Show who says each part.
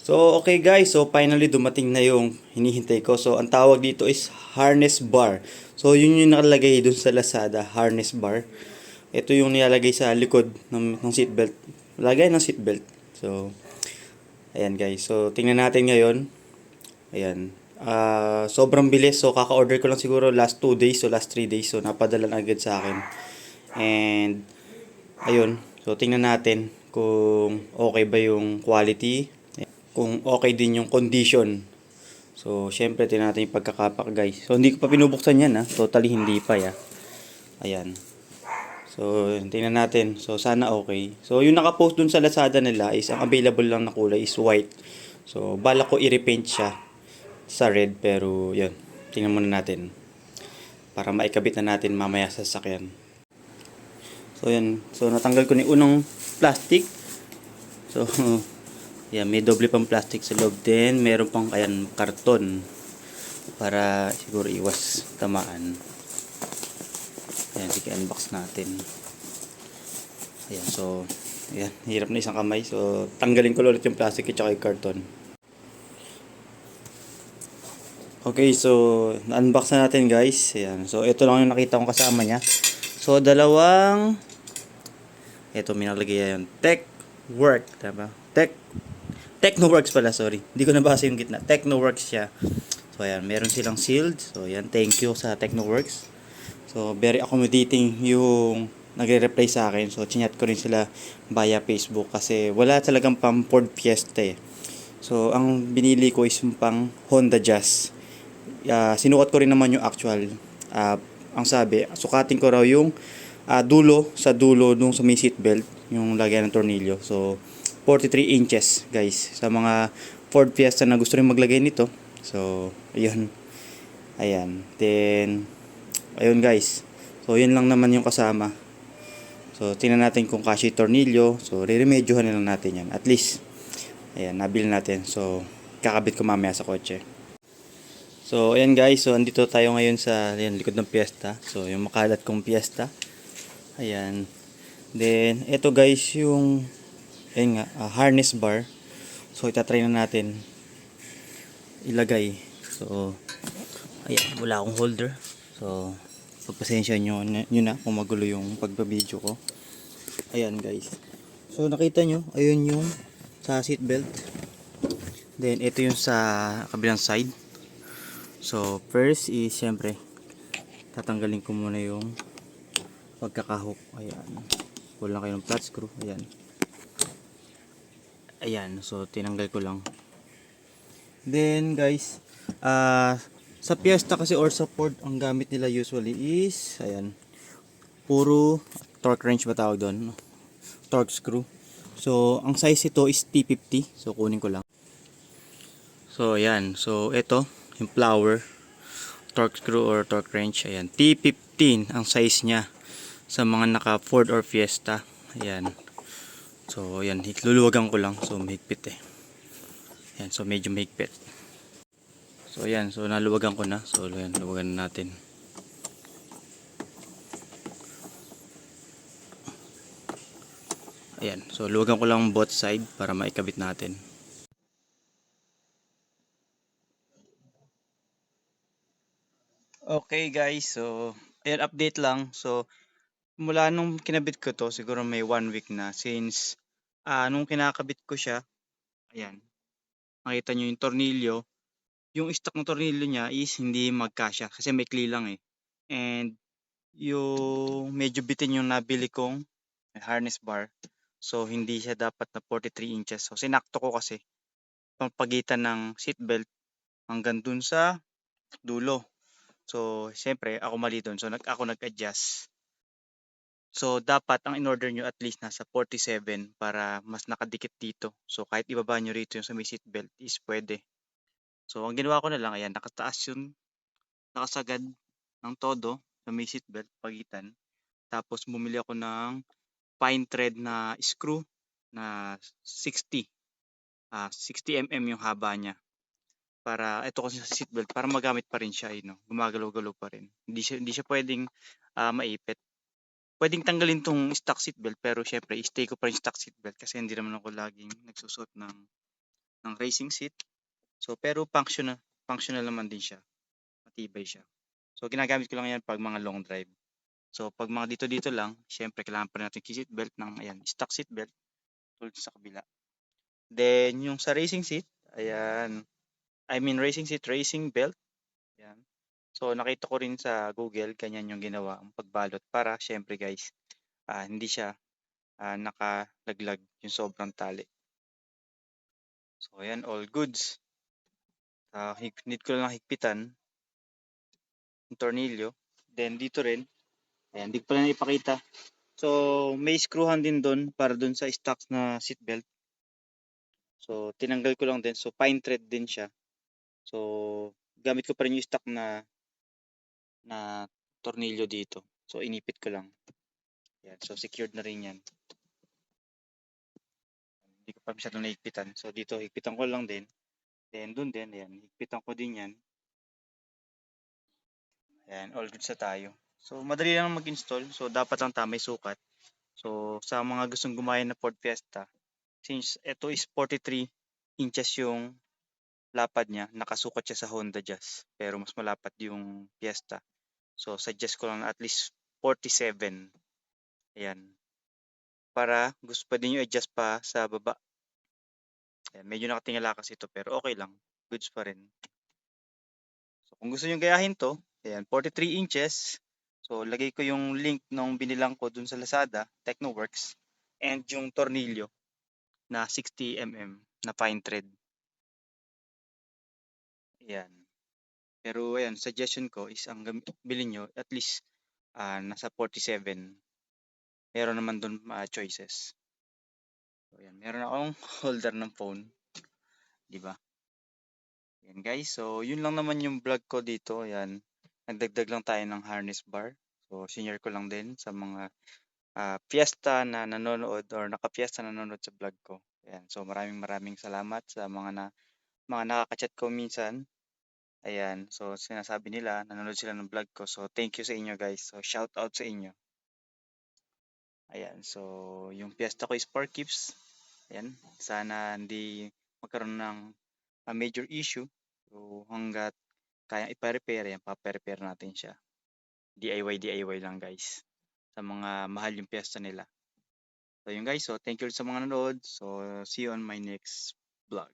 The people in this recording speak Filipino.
Speaker 1: So, okay guys. So, finally dumating na yung hinihintay ko. So, ang tawag dito is harness bar. So, yun yung nakalagay dun sa Lazada, harness bar. Ito yung nilalagay sa likod ng seatbelt. Lagay ng seatbelt. So, ayan guys. So, tingnan natin ngayon. Ayan. Sobrang bilis. So, kaka-order ko lang siguro last 2 days. So, last 3 days. So, napadala na agad sa akin. And, ayun. So, tingnan natin kung okay ba yung quality. Kung okay din yung condition. So, syempre, tingnan natin yung pagkakapak, guys. So, hindi ko pa pinubuksan yan, ha. Totally hindi pa, ya. Ayan. So, tingnan natin. So, sana okay. So, yung nakapost dun sa Lazada nila is, ang available lang na kulay is white. So, bala ko i-repaint siya sa red, pero, yun. Tingnan muna natin. Para maikabit na natin mamaya sa sasakyan. So, yan. So, natanggal ko ni unang plastic. So, yan, may doble pang plastic sa loob din. Meron pang, ayan, karton. Para siguro iwas tamaan. Ayan, sige, unbox natin. Ayan, so, ayan, hirap na isang kamay. So, tanggalin ko ulit yung plastic at saka yung karton. Okay, so, na-unbox na natin guys. Ayan, so, ito lang yung nakita kong kasama niya. So, dalawang, ito, may nakalagay yan, Tech Work, tama? Technoworks pala, sorry. Hindi ko nabasa yung gitna. Technoworks siya. So, ayan, meron silang sealed. So, ayan, thank you sa Technoworks. So, very accommodating yung nagre-reply sa akin. So, chinat ko rin sila via Facebook kasi wala talagang pang Ford Fiesta eh. So, ang binili ko is yung pang Honda Jazz. Sinukat ko rin naman yung actual. Uh, ang sabi, sukatin ko raw yung dulo sa dulo nung sa may seatbelt, yung lagyan ng tornilyo. So, 43 inches guys. Sa mga Ford Fiesta na gusto rin maglagay nito. So, ayun. Ayan. Then, ayun guys. So, yun lang naman yung kasama. So, tingnan natin kung kasya yung tornilyo. So, re-remedyohan na lang natin yan. At least, ayan, nabili natin. So, kakabit ko mamaya sa kotse. So, ayan guys. So, andito tayo ngayon sa ayan, likod ng piyesta. So, yung makalat kong piyesta. Ayan. Then, ito guys yung ayan nga, harness bar. So, itatry na natin ilagay. So, ayan, wala akong holder. So, pagpasensya nyo na kung magulo yung pagpa-video ko. Ayan guys. So, nakita nyo, ayun yung sa seat belt. Then, ito yung sa kabilang side. So, first is, syempre, tatanggalin ko muna yung pagkakahook. Ayan. Kulang kayo ng flat screw. Ayan. Ayan. So, tinanggal ko lang. Then, guys, sa Fiesta kasi or sa Ford, ang gamit nila usually is, ayan, puro torque wrench ba tawag doon? Torque screw. So, ang size ito is T50. So, kunin ko lang. So, ayan. So, ito, yung flower, torque screw or torque wrench. Ayan, T15 ang size niya sa mga naka Ford or Fiesta. Ayan. So, ayan, luluwagan ko lang. So, mahigpit eh. Ayan, so medyo mahigpit. So, ayan. So, naluwagan ko na. So, ayan, luwagan na natin. Ayan. So, luwagan ko lang both side para maikabit natin. Okay guys, so ayan, update lang. So mula nung kinabit ko to, siguro may 1 week na since nung kinakabit ko siya, ayan, makita nyo yung tornilyo, yung stock ng tornilyo niya is hindi magkasya kasi maikli lang eh. And yung medyo bitin yung nabili kong harness bar. So hindi siya dapat na 43 inches. So sinakto ko kasi pagitan ng seatbelt hanggang dun sa dulo. So, siyempre, ako mali doon. So, ako nag-adjust. So, dapat ang in-order nyo at least nasa 47 para mas nakadikit dito. So, kahit ibaba nyo rito yung sa may seatbelt is pwede. So, ang ginawa ko na lang, ayan, nakataas yun, nakasagad ng todo sa may seatbelt pagitan. Tapos, bumili ako ng fine thread na screw na 60 mm yung haba niya. Para ito kasi sa seatbelt para magamit pa rin siya, no? Gumagalaw-galaw pa rin. Hindi siya pwedeng maipit. Pwedeng tanggalin tong stock seatbelt pero syempre i-stay ko pa rin stock seatbelt kasi hindi naman ako laging nagsusuot ng ng racing seat. So pero functional naman din siya. Matibay siya. So ginagamit ko lang yan pag mga long drive. So pag mga dito-dito lang, syempre kailangan pa natin seat belt ng ayan, stock seat belt tulad sa kabila. Then yung sa racing seat, ayan, I mean racing seat, racing belt. Ayan. So nakita ko rin sa Google, ganyan yung ginawa ang pagbalot para syempre guys, hindi siya nakalaglag yung sobrang tali. So ayan, all goods. Need ko lang higpitan yung tornilyo. Then dito rin, ayan, di ko pala na ipakita. So may screwhan din doon para doon sa stocks na seatbelt. So tinanggal ko lang din. So pine thread din siya. So gamit ko pa rin yung stock na tornilyo dito. So inipit ko lang. Yan. So secured na rin yan. Hindi ko pa masyadong nahigpitan. So dito higpitan ko lang din. Then doon din, ayan, higpitan ko din yan. Ayan, all good sa tayo. So madali lang mag-install. So dapat lang tamay sukat. So sa mga gustong gumaya na Ford Fiesta, since ito is 43 inches yung lapad niya, nakasukat siya sa Honda Jazz. Pero mas malapad yung Fiesta. So suggest ko lang na at least 47. Ayan. Para gusto pa din yung adjust pa sa baba. Ayan, medyo nakatingala kasi ito pero okay lang. Goods pa rin. So kung gusto nyo gayahin to, ayan, 43 inches. So lagay ko yung link nung binilang ko dun sa Lazada, Technoworks, and yung tornilyo na 60 mm na fine thread. Ayan. Pero ayan, suggestion ko is ang bilhin nyo at least nasa 47. Meron naman dun choices. So ayan, meron akong holder ng phone, 'di ba? Ayan guys, so yun lang naman yung vlog ko dito. Ayan, nagdagdag lang tayo ng harness bar. So senior ko lang din sa mga fiesta na nanonood or naka-fiesta na nanonood sa vlog ko. Ayan, so maraming maraming salamat sa mga nakaka-chat ko minsan. Ayan, so sinasabi nila nanonood sila ng vlog ko. So thank you sa inyo guys. So shout out sa inyo. Ayan, so yung fiesta ko is for keeps. Ayan, sana hindi magkaroon ng major issue. So hanggat kaya ipa-repair, yan, pa-repair natin siya. DIY lang guys. Sa mga mahal yung piyesta nila. So yun guys, so thank you sa mga nanood. So see you on my next vlog.